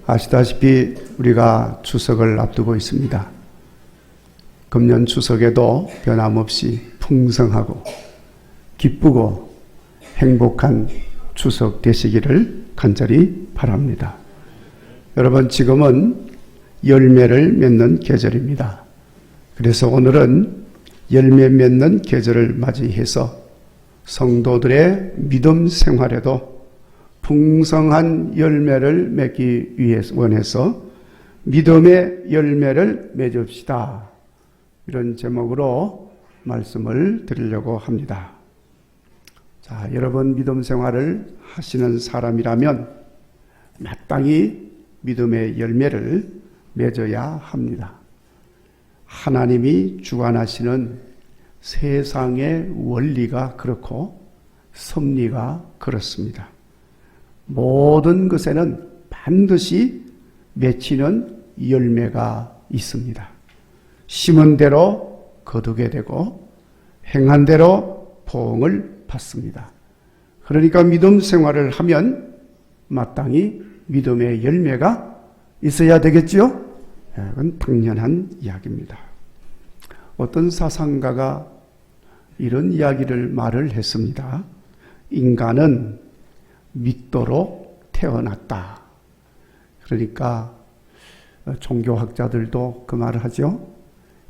아시다시피 우리가 추석을 앞두고 있습니다. 금년 추석에도 변함없이 풍성하고 기쁘고 행복한 추석 되시기를 간절히 바랍니다. 여러분, 지금은 열매를 맺는 계절입니다. 그래서 오늘은 열매 맺는 계절을 맞이해서 성도들의 믿음 생활에도 풍성한 열매를 맺기 위해서 원해서 믿음의 열매를 맺읍시다. 이런 제목으로 말씀을 드리려고 합니다. 자, 여러분 믿음 생활을 하시는 사람이라면 마땅히 믿음의 열매를 맺어야 합니다. 하나님이 주관하시는 세상의 원리가 그렇고 섭리가 그렇습니다. 모든 것에는 반드시 맺히는 열매가 있습니다. 심은 대로 거두게 되고 행한 대로 보응을 받습니다. 그러니까 믿음 생활을 하면 마땅히 믿음의 열매가 있어야 되겠지요? 그건 당연한 이야기입니다. 어떤 사상가가 이런 이야기를 말을 했습니다. 인간은 믿도록 태어났다. 그러니까 종교학자들도 그 말을 하죠.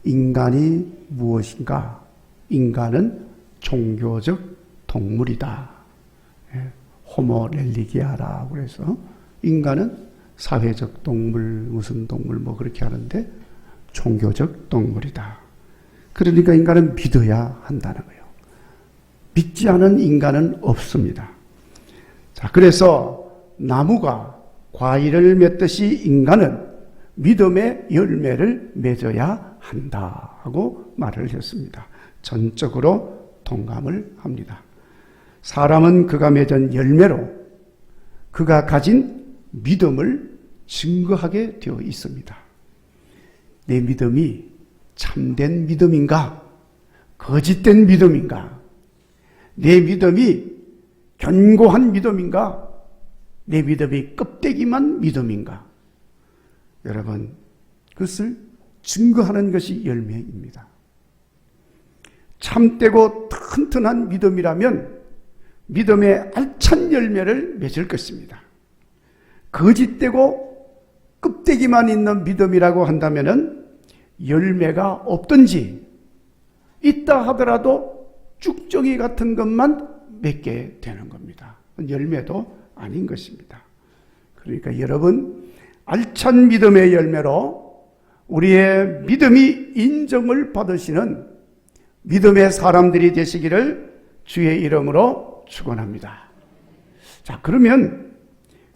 인간이 무엇인가? 인간은 종교적 동물이다. 호모 렐리기아라고 해서 인간은 사회적 동물, 무슨 동물 뭐 그렇게 하는데 종교적 동물이다. 그러니까 인간은 믿어야 한다는 거예요. 믿지 않은 인간은 없습니다. 자, 그래서 나무가 과일을 맺듯이 인간은 믿음의 열매를 맺어야 한다 하고 말을 했습니다. 전적으로 동감을 합니다. 사람은 그가 맺은 열매로 그가 가진 믿음을 증거하게 되어 있습니다. 내 믿음이 참된 믿음인가? 거짓된 믿음인가? 내 믿음이 견고한 믿음인가? 내 믿음이 껍데기만 믿음인가? 여러분, 그것을 증거하는 것이 열매입니다. 참되고 튼튼한 믿음이라면 믿음의 알찬 열매를 맺을 것입니다. 거짓되고 껍데기만 있는 믿음이라고 한다면 열매가 없든지 있다 하더라도 쭉정이 같은 것만 맺게 되는 겁니다. 열매도 아닌 것입니다. 그러니까 여러분, 알찬 믿음의 열매로 우리의 믿음이 인정을 받으시는 믿음의 사람들이 되시기를 주의 이름으로 축원합니다. 자, 그러면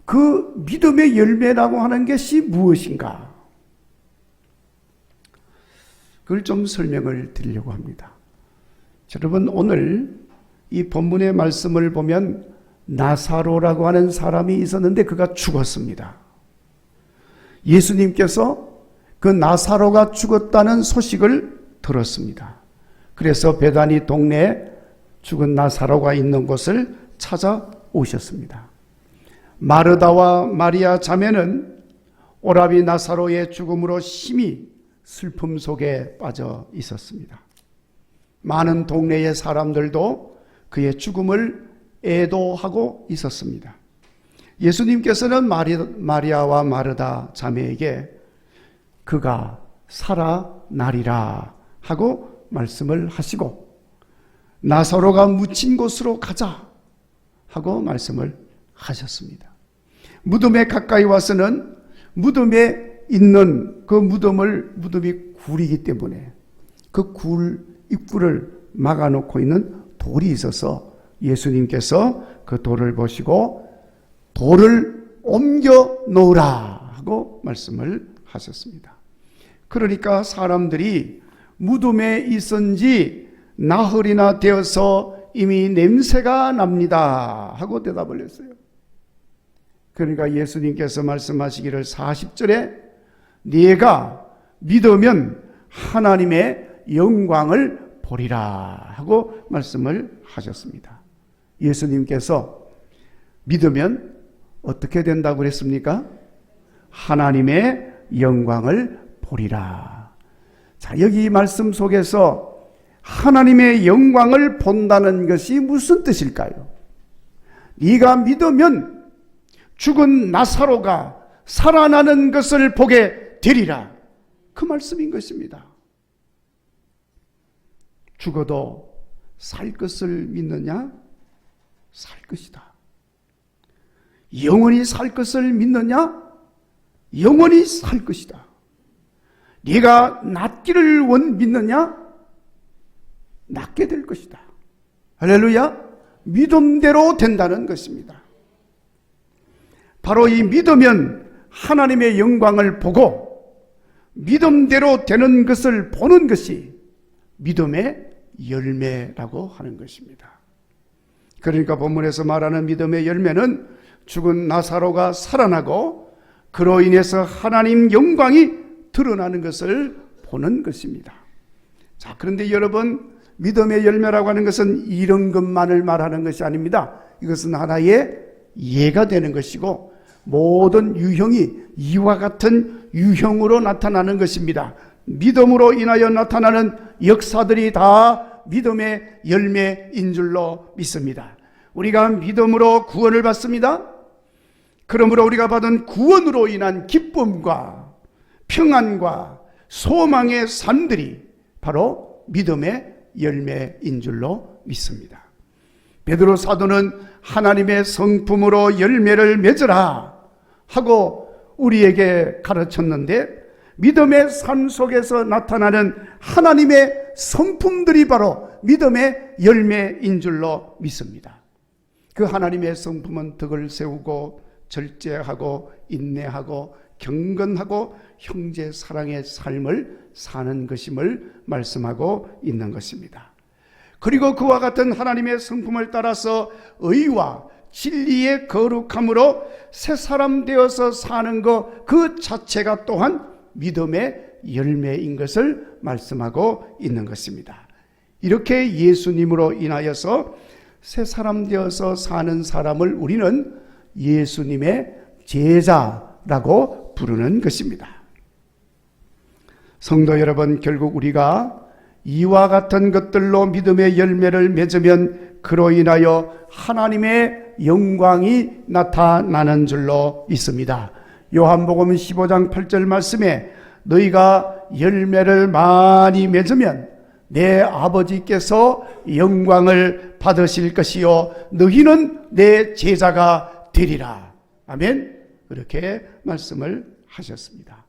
그 믿음의 열매라고 하는 것이 무엇인가? 그걸 좀 설명을 드리려고 합니다. 여러분, 오늘 이 본문의 말씀을 보면 나사로라고 하는 사람이 있었는데 그가 죽었습니다. 예수님께서 그 나사로가 죽었다는 소식을 들었습니다. 그래서 베다니 동네에 죽은 나사로가 있는 곳을 찾아오셨습니다. 마르다와 마리아 자매는 오라비 나사로의 죽음으로 심히 슬픔 속에 빠져 있었습니다. 많은 동네의 사람들도 그의 죽음을 애도하고 있었습니다. 예수님께서는 마리아와 마르다 자매에게 그가 살아나리라 하고 말씀을 하시고 나사로가 묻힌 곳으로 가자 하고 말씀을 하셨습니다. 무덤에 가까이 와서는 무덤에 있는 그 무덤이 굴이기 때문에 그 굴 입구를 막아놓고 있는 돌이 있어서 예수님께서 그 돌을 보시고 돌을 옮겨 놓으라 하고 말씀을 하셨습니다. 그러니까 사람들이 무덤에 있은 지 나흘이나 되어서 이미 냄새가 납니다 하고 대답을 했어요. 그러니까 예수님께서 말씀하시기를 40절에 네가 믿으면 하나님의 영광을 보리라 하고 말씀을 하셨습니다. 예수님께서 믿으면 어떻게 된다고 그랬습니까? 하나님의 영광을 보리라. 자, 여기 이 말씀 속에서 하나님의 영광을 본다는 것이 무슨 뜻일까요? 네가 믿으면 죽은 나사로가 살아나는 것을 보게 되리라. 그 말씀인 것입니다. 죽어도 살 것을 믿느냐? 살 것이다. 영원히 살 것을 믿느냐? 영원히 살 것이다. 네가 낫기를 믿느냐? 낫게 될 것이다. 할렐루야. 믿음대로 된다는 것입니다. 바로 이 믿으면 하나님의 영광을 보고 믿음대로 되는 것을 보는 것이 믿음의 열매라고 하는 것입니다. 그러니까 본문에서 말하는 믿음의 열매는 죽은 나사로가 살아나고 그로 인해서 하나님 영광이 드러나는 것을 보는 것입니다. 자, 그런데 여러분, 믿음의 열매라고 하는 것은 이런 것만을 말하는 것이 아닙니다. 이것은 하나의 예가 되는 것이고 모든 유형이 이와 같은 유형으로 나타나는 것입니다. 믿음으로 인하여 나타나는 역사들이 다 믿음의 열매인 줄로 믿습니다. 우리가 믿음으로 구원을 받습니다. 그러므로 우리가 받은 구원으로 인한 기쁨과 평안과 소망의 삶들이 바로 믿음의 열매인 줄로 믿습니다. 베드로 사도는 하나님의 성품으로 열매를 맺으라 하고 우리에게 가르쳤는데, 믿음의 삶 속에서 나타나는 하나님의 성품들이 바로 믿음의 열매인 줄로 믿습니다. 그 하나님의 성품은 덕을 세우고 절제하고 인내하고 경건하고 형제 사랑의 삶을 사는 것임을 말씀하고 있는 것입니다. 그리고 그와 같은 하나님의 성품을 따라서 의와 진리의 거룩함으로 새 사람 되어서 사는 것 그 자체가 또한 믿음의 열매인 것을 말씀하고 있는 것입니다. 이렇게 예수님으로 인하여서 새 사람 되어서 사는 사람을 우리는 예수님의 제자라고 부르는 것입니다. 성도 여러분, 결국 우리가 이와 같은 것들로 믿음의 열매를 맺으면 그로 인하여 하나님의 영광이 나타나는 줄로 믿습니다. 요한복음 15장 8절 말씀에 너희가 열매를 많이 맺으면 내 아버지께서 영광을 받으실 것이요 너희는 내 제자가 되리라. 아멘. 그렇게 말씀을 하셨습니다.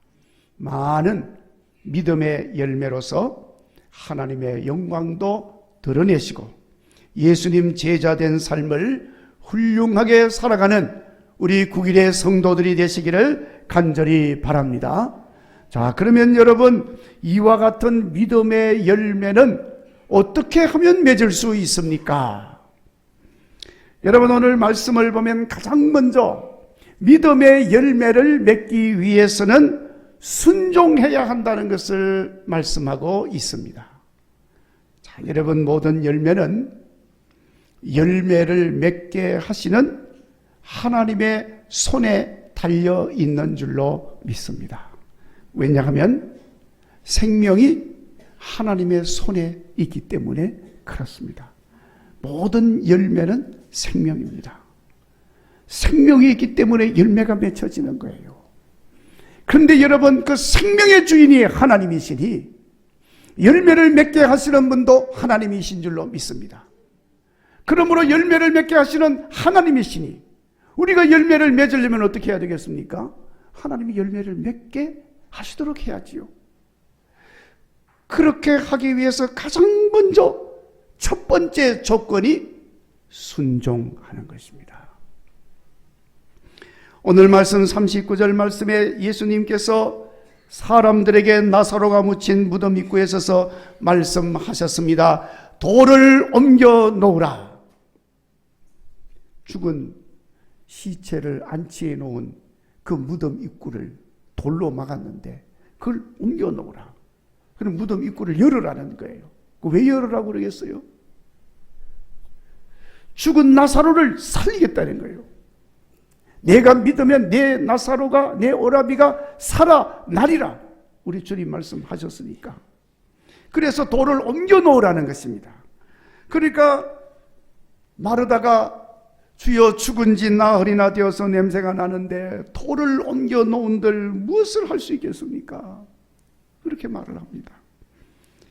많은 믿음의 열매로서 하나님의 영광도 드러내시고 예수님 제자된 삶을 훌륭하게 살아가는 우리 국일의 성도들이 되시기를 간절히 바랍니다. 자, 그러면 여러분, 이와 같은 믿음의 열매는 어떻게 하면 맺을 수 있습니까? 여러분, 오늘 말씀을 보면 가장 먼저 믿음의 열매를 맺기 위해서는 순종해야 한다는 것을 말씀하고 있습니다. 자, 여러분, 모든 열매는 열매를 맺게 하시는 하나님의 손에 달려 있는 줄로 믿습니다. 왜냐하면 생명이 하나님의 손에 있기 때문에 그렇습니다. 모든 열매는 생명입니다. 생명이 있기 때문에 열매가 맺혀지는 거예요. 그런데 여러분, 그 생명의 주인이 하나님이시니 열매를 맺게 하시는 분도 하나님이신 줄로 믿습니다. 그러므로 열매를 맺게 하시는 하나님이시니 우리가 열매를 맺으려면 어떻게 해야 되겠습니까? 하나님이 열매를 맺게 하시도록 해야지요. 그렇게 하기 위해서 가장 먼저 첫 번째 조건이 순종하는 것입니다. 오늘 말씀 39절 말씀에 예수님께서 사람들에게 나사로가 묻힌 무덤 입구에 서서 말씀하셨습니다. 돌을 옮겨 놓으라. 죽은 시체를 안치해 놓은 그 무덤 입구를 돌로 막았는데 그걸 옮겨 놓으라. 그럼 무덤 입구를 열으라는 거예요. 왜 열으라고 그러겠어요? 죽은 나사로를 살리겠다는 거예요. 내가 믿으면 내 나사로가, 내 오라비가 살아나리라. 우리 주님 말씀하셨으니까. 그래서 돌을 옮겨 놓으라는 것입니다. 그러니까 마르다가 주여 죽은 지 나흘이나 되어서 냄새가 나는데 돌을 옮겨 놓은들 무엇을 할 수 있겠습니까? 그렇게 말을 합니다.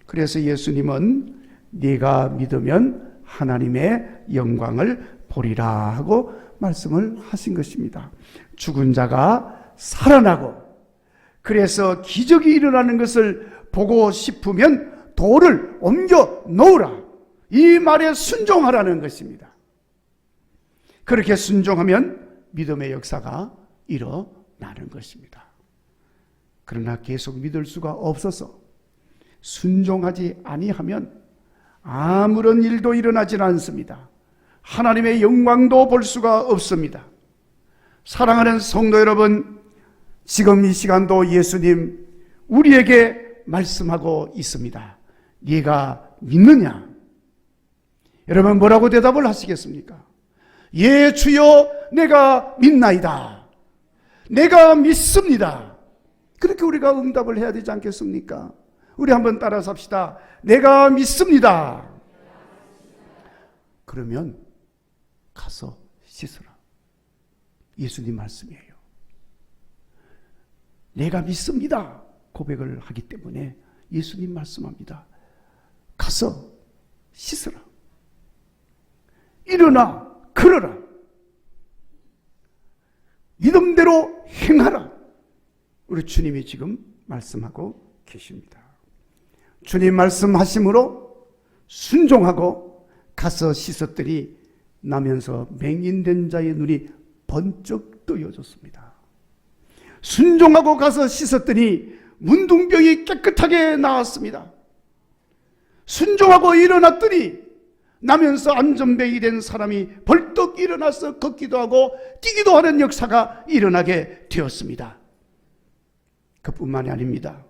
그래서 예수님은 네가 믿으면 하나님의 영광을 보리라 하고 말씀을 하신 것입니다. 죽은 자가 살아나고, 그래서 기적이 일어나는 것을 보고 싶으면 돌을 옮겨 놓으라. 이 말에 순종하라는 것입니다. 그렇게 순종하면 믿음의 역사가 일어나는 것입니다. 그러나 계속 믿을 수가 없어서 순종하지 아니하면 아무런 일도 일어나질 않습니다. 하나님의 영광도 볼 수가 없습니다. 사랑하는 성도 여러분, 지금 이 시간도 예수님 우리에게 말씀하고 있습니다. 네가 믿느냐? 여러분 뭐라고 대답을 하시겠습니까? 예 주여 내가 믿나이다. 내가 믿습니다. 그렇게 우리가 응답을 해야 되지 않겠습니까? 우리 한번 따라서 합시다. 내가 믿습니다. 그러면 가서 씻으라. 예수님 말씀이에요. 내가 믿습니다 고백을 하기 때문에 예수님 말씀합니다. 가서 씻으라. 일어나 걸어라. 믿음대로 행하라. 우리 주님이 지금 말씀하고 계십니다. 주님 말씀하심으로 순종하고 가서 씻었더니 나면서 맹인된 자의 눈이 번쩍 뜨여졌습니다. 순종하고 가서 씻었더니 문둥병이 깨끗하게 나았습니다. 순종하고 일어났더니 나면서 안전병이 된 사람이 벌떡 일어나서 걷기도 하고 뛰기도 하는 역사가 일어나게 되었습니다. 그뿐만이 아닙니다.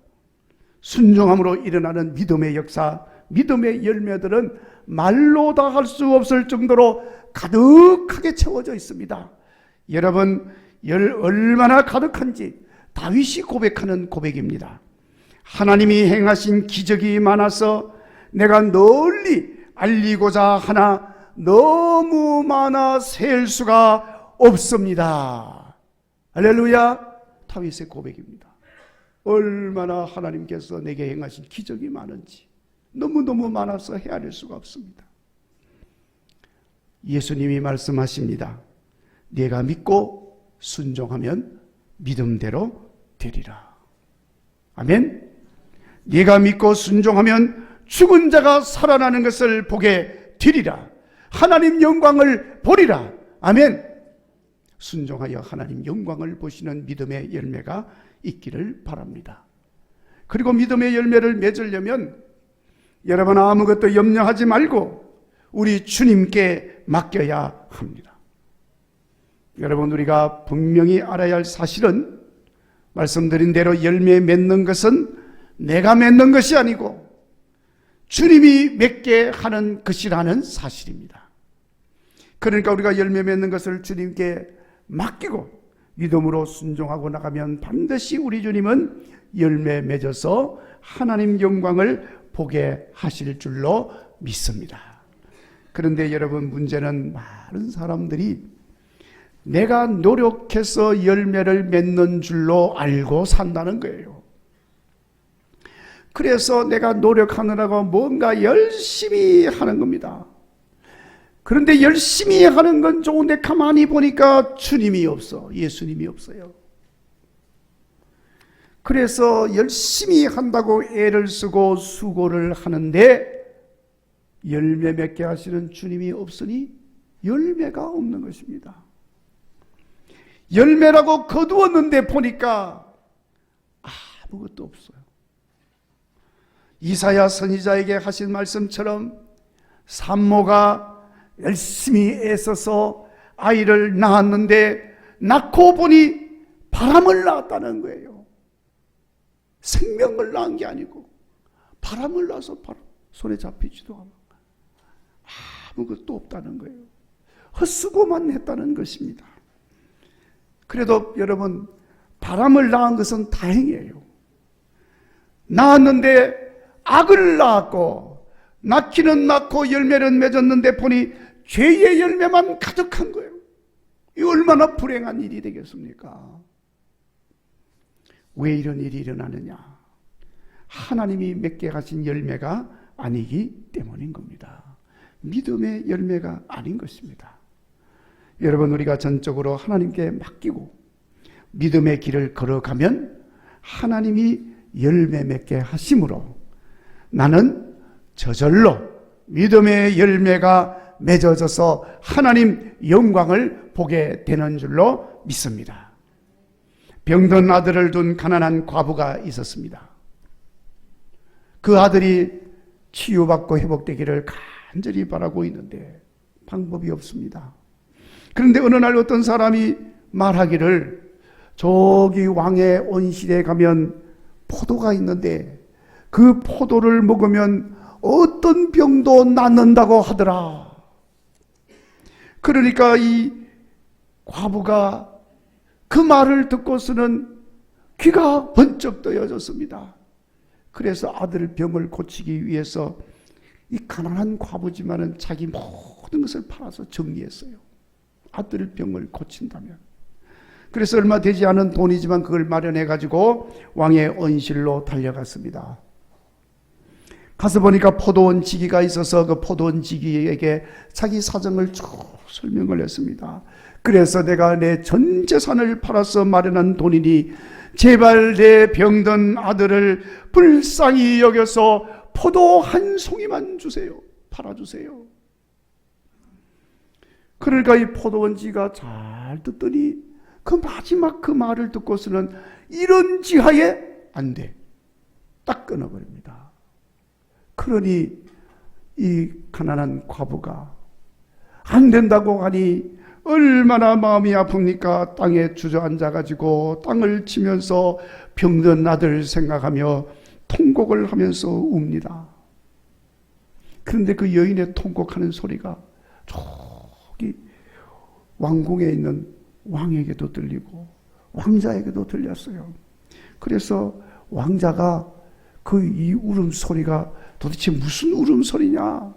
순종함으로 일어나는 믿음의 역사, 믿음의 열매들은 말로 다 할 수 없을 정도로 가득하게 채워져 있습니다. 여러분, 얼마나 가득한지 다윗이 고백하는 고백입니다. 하나님이 행하신 기적이 많아서 내가 널리 알리고자 하나 너무 많아 셀 수가 없습니다. 할렐루야. 다윗의 고백입니다. 얼마나 하나님께서 내게 행하신 기적이 많은지 너무너무 많아서 헤아릴 수가 없습니다. 예수님이 말씀하십니다. 네가 믿고 순종하면 믿음대로 되리라. 아멘. 네가 믿고 순종하면 죽은 자가 살아나는 것을 보게 되리라. 하나님 영광을 보리라. 아멘. 순종하여 하나님 영광을 보시는 믿음의 열매가 있기를 바랍니다. 그리고 믿음의 열매를 맺으려면 여러분 아무것도 염려하지 말고 우리 주님께 맡겨야 합니다. 여러분 우리가 분명히 알아야 할 사실은 말씀드린 대로 열매 맺는 것은 내가 맺는 것이 아니고 주님이 맺게 하는 것이라는 사실입니다. 그러니까 우리가 열매 맺는 것을 주님께 맡기고 믿음으로 순종하고 나가면 반드시 우리 주님은 열매 맺어서 하나님 영광을 보게 하실 줄로 믿습니다. 그런데 여러분 문제는 많은 사람들이 내가 노력해서 열매를 맺는 줄로 알고 산다는 거예요. 그래서 내가 노력하느라고 뭔가 열심히 하는 겁니다. 그런데 열심히 하는 건 좋은데 가만히 보니까 주님이 없어. 예수님이 없어요. 그래서 열심히 한다고 애를 쓰고 수고를 하는데 열매 맺게 하시는 주님이 없으니 열매가 없는 것입니다. 열매라고 거두었는데 보니까 아무것도 없어요. 이사야 선지자에게 하신 말씀처럼 산모가 열심히 애써서 아이를 낳았는데 낳고 보니 바람을 낳았다는 거예요. 생명을 낳은 게 아니고 바람을 낳아서 손에 잡히지도 않고 아무것도 없다는 거예요. 헛수고만 했다는 것입니다. 그래도 여러분, 바람을 낳은 것은 다행이에요. 낳았는데 악을 낳았고, 낳기는 낳고 열매는 맺었는데 보니 죄의 열매만 가득한 거예요. 이 얼마나 불행한 일이 되겠습니까? 왜 이런 일이 일어나느냐? 하나님이 맺게 하신 열매가 아니기 때문인 겁니다. 믿음의 열매가 아닌 것입니다. 여러분, 우리가 전적으로 하나님께 맡기고 믿음의 길을 걸어가면 하나님이 열매 맺게 하심으로 나는 저절로 믿음의 열매가 맺어져서 하나님 영광을 보게 되는 줄로 믿습니다. 병든 아들을 둔 가난한 과부가 있었습니다. 그 아들이 치유받고 회복되기를 간절히 바라고 있는데 방법이 없습니다. 그런데 어느 날 어떤 사람이 말하기를 저기 왕의 온실에 가면 포도가 있는데 그 포도를 먹으면 어떤 병도 낫는다고 하더라. 그러니까 이 과부가 그 말을 듣고서는 귀가 번쩍 뜨여졌습니다. 그래서 아들 병을 고치기 위해서 이 가난한 과부지만은 자기 모든 것을 팔아서 정리했어요. 아들 병을 고친다면. 그래서 얼마 되지 않은 돈이지만 그걸 마련해가지고 왕의 온실로 달려갔습니다. 가서 보니까 포도원 지기가 있어서 그 포도원 지기에게 자기 사정을 쭉 설명을 했습니다. 그래서 내가 내 전 재산을 팔아서 마련한 돈이니 제발 내 병든 아들을 불쌍히 여겨서 포도 한 송이만 주세요. 팔아주세요. 그러니까 이 포도원지가 잘 듣더니 그 마지막 그 말을 듣고서는 이런 지하에 안 돼. 딱 끊어버립니다. 그러니 이 가난한 과부가 안 된다고 하니 얼마나 마음이 아픕니까? 땅에 주저앉아가지고 땅을 치면서 병든 아들 생각하며 통곡을 하면서 웁니다. 그런데 그 여인의 통곡하는 소리가 저기 왕궁에 있는 왕에게도 들리고 왕자에게도 들렸어요. 그래서 왕자가 그 이 울음소리가 도대체 무슨 울음소리냐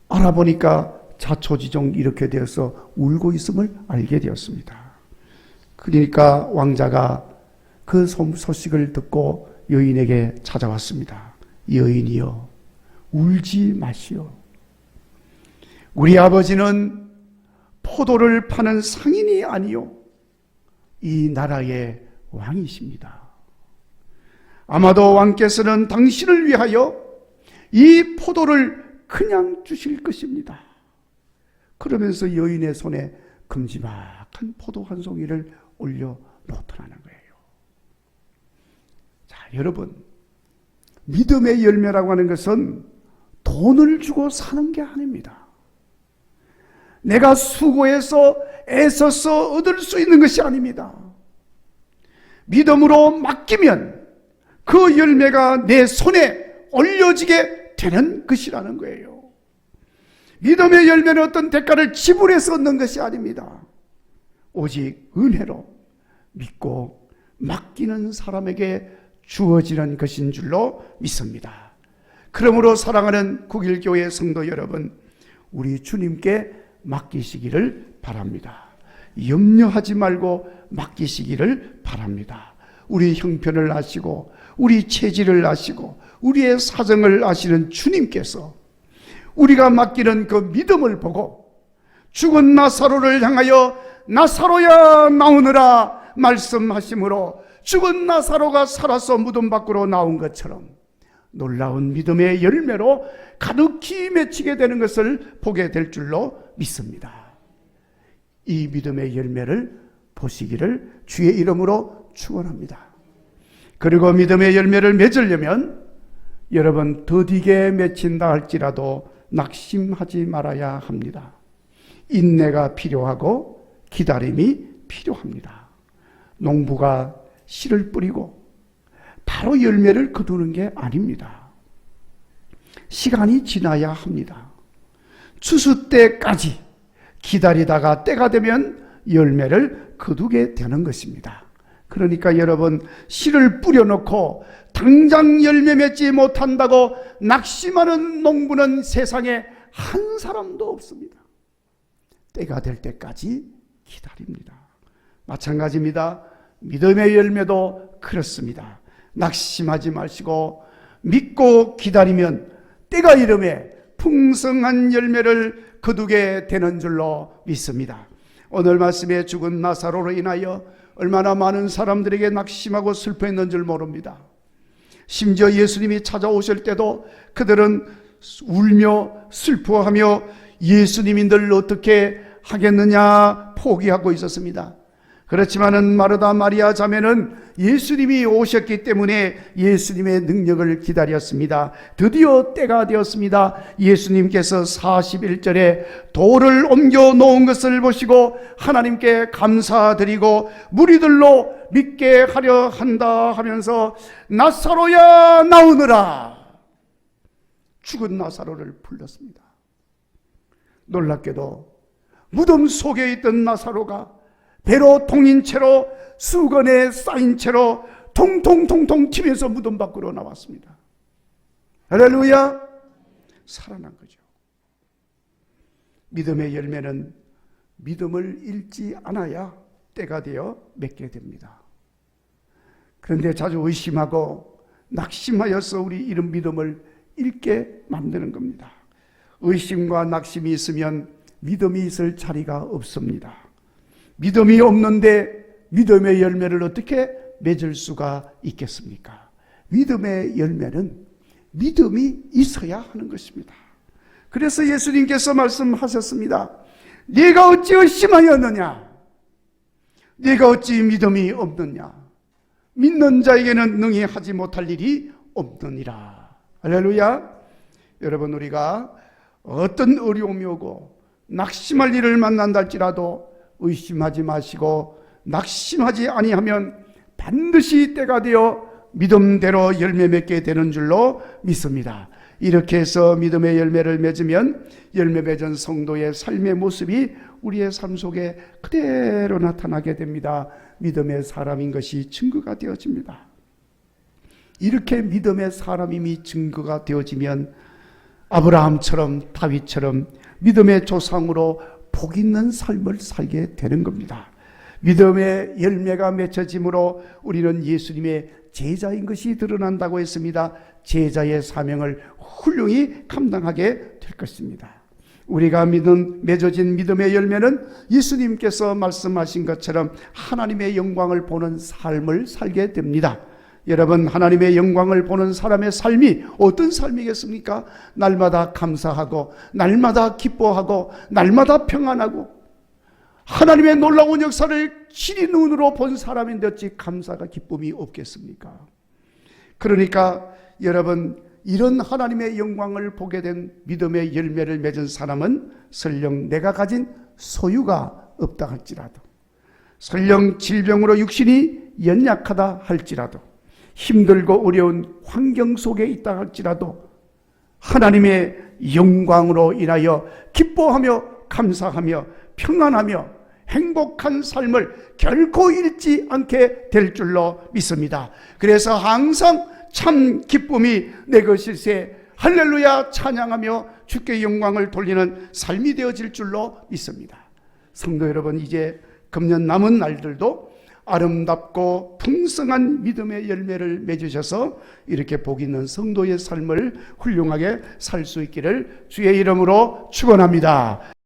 알아보니까 자초지종 이렇게 되어서 울고 있음을 알게 되었습니다. 그러니까 왕자가 그 소식을 듣고 여인에게 찾아왔습니다. 여인이여, 울지 마시오. 우리 아버지는 포도를 파는 상인이 아니요 이 나라의 왕이십니다. 아마도 왕께서는 당신을 위하여 이 포도를 그냥 주실 것입니다. 그러면서 여인의 손에 큼지막한 포도 한 송이를 올려 놓더라는 거예요. 자, 여러분, 믿음의 열매라고 하는 것은 돈을 주고 사는 게 아닙니다. 내가 수고해서 애써서 얻을 수 있는 것이 아닙니다. 믿음으로 맡기면 그 열매가 내 손에 올려지게 되는 것이라는 거예요. 믿음의 열매는 어떤 대가를 지불해서 얻는 것이 아닙니다. 오직 은혜로 믿고 맡기는 사람에게 주어지는 것인 줄로 믿습니다. 그러므로 사랑하는 국일교회 성도 여러분, 우리 주님께 맡기시기를 바랍니다. 염려하지 말고 맡기시기를 바랍니다. 우리 형편을 아시고 우리 체질을 아시고 우리의 사정을 아시는 주님께서 우리가 맡기는 그 믿음을 보고 죽은 나사로를 향하여 나사로야 나오느라 말씀하심으로 죽은 나사로가 살아서 무덤 밖으로 나온 것처럼 놀라운 믿음의 열매로 가득히 맺히게 되는 것을 보게 될 줄로 믿습니다. 이 믿음의 열매를 보시기를 주의 이름으로 축원합니다. 그리고 믿음의 열매를 맺으려면 여러분 더디게 맺힌다 할지라도 낙심하지 말아야 합니다. 인내가 필요하고 기다림이 필요합니다. 농부가 씨를 뿌리고 바로 열매를 거두는 게 아닙니다. 시간이 지나야 합니다. 추수 때까지 기다리다가 때가 되면 열매를 거두게 되는 것입니다. 그러니까 여러분, 씨를 뿌려놓고 당장 열매 맺지 못한다고 낙심하는 농부는 세상에 한 사람도 없습니다. 때가 될 때까지 기다립니다. 마찬가지입니다. 믿음의 열매도 그렇습니다. 낙심하지 마시고 믿고 기다리면 때가 이름에 풍성한 열매를 거두게 되는 줄로 믿습니다. 오늘 말씀에 죽은 나사로로 인하여 얼마나 많은 사람들에게 낙심하고 슬퍼했는 줄 모릅니다. 심지어 예수님이 찾아오실 때도 그들은 울며 슬퍼하며 예수님이 늘 어떻게 하겠느냐 포기하고 있었습니다. 그렇지만은 마르다 마리아 자매는 예수님이 오셨기 때문에 예수님의 능력을 기다렸습니다. 드디어 때가 되었습니다. 예수님께서 41절에 돌을 옮겨 놓은 것을 보시고 하나님께 감사드리고 무리들로 믿게 하려 한다 하면서 나사로야 나오너라, 죽은 나사로를 불렀습니다. 놀랍게도 무덤 속에 있던 나사로가 배로 통인 채로 수건에 쌓인 채로 통통통통 튀면서 무덤 밖으로 나왔습니다. 할렐루야! 살아난 거죠. 믿음의 열매는 믿음을 잃지 않아야 때가 되어 맺게 됩니다. 그런데 자주 의심하고 낙심하여서 우리 이런 믿음을 잃게 만드는 겁니다. 의심과 낙심이 있으면 믿음이 있을 자리가 없습니다. 믿음이 없는데 믿음의 열매를 어떻게 맺을 수가 있겠습니까? 믿음의 열매는 믿음이 있어야 하는 것입니다. 그래서 예수님께서 말씀하셨습니다. 네가 어찌 의심하였느냐? 네가 어찌 믿음이 없느냐? 믿는 자에게는 능히 하지 못할 일이 없느니라. 할렐루야. 여러분, 우리가 어떤 어려움이 오고 낙심할 일을 만난다 할지라도 의심하지 마시고 낙심하지 아니하면 반드시 때가 되어 믿음대로 열매 맺게 되는 줄로 믿습니다. 이렇게 해서 믿음의 열매를 맺으면 열매 맺은 성도의 삶의 모습이 우리의 삶 속에 그대로 나타나게 됩니다. 믿음의 사람인 것이 증거가 되어집니다. 이렇게 믿음의 사람임이 증거가 되어지면 아브라함처럼 다윗처럼 믿음의 조상으로 복 있는 삶을 살게 되는 겁니다. 믿음의 열매가 맺혀짐으로 우리는 예수님의 제자인 것이 드러난다고 했습니다. 제자의 사명을 훌륭히 감당하게 될 것입니다. 우리가 맺어진 믿음의 열매는 예수님께서 말씀하신 것처럼 하나님의 영광을 보는 삶을 살게 됩니다. 여러분, 하나님의 영광을 보는 사람의 삶이 어떤 삶이겠습니까? 날마다 감사하고 날마다 기뻐하고 날마다 평안하고 하나님의 놀라운 역사를 친히 눈으로 본 사람인데 어찌 감사가 기쁨이 없겠습니까? 그러니까 여러분, 이런 하나님의 영광을 보게 된 믿음의 열매를 맺은 사람은 설령 내가 가진 소유가 없다 할지라도, 설령 질병으로 육신이 연약하다 할지라도, 힘들고 어려운 환경 속에 있다 할지라도 하나님의 영광으로 인하여 기뻐하며 감사하며 평안하며 행복한 삶을 결코 잃지 않게 될 줄로 믿습니다. 그래서 항상 참 기쁨이 내 것일세 할렐루야 찬양하며 주께 영광을 돌리는 삶이 되어질 줄로 믿습니다. 성도 여러분, 이제 금년 남은 날들도 아름답고 풍성한 믿음의 열매를 맺으셔서 이렇게 복 있는 성도의 삶을 훌륭하게 살 수 있기를 주의 이름으로 축원합니다.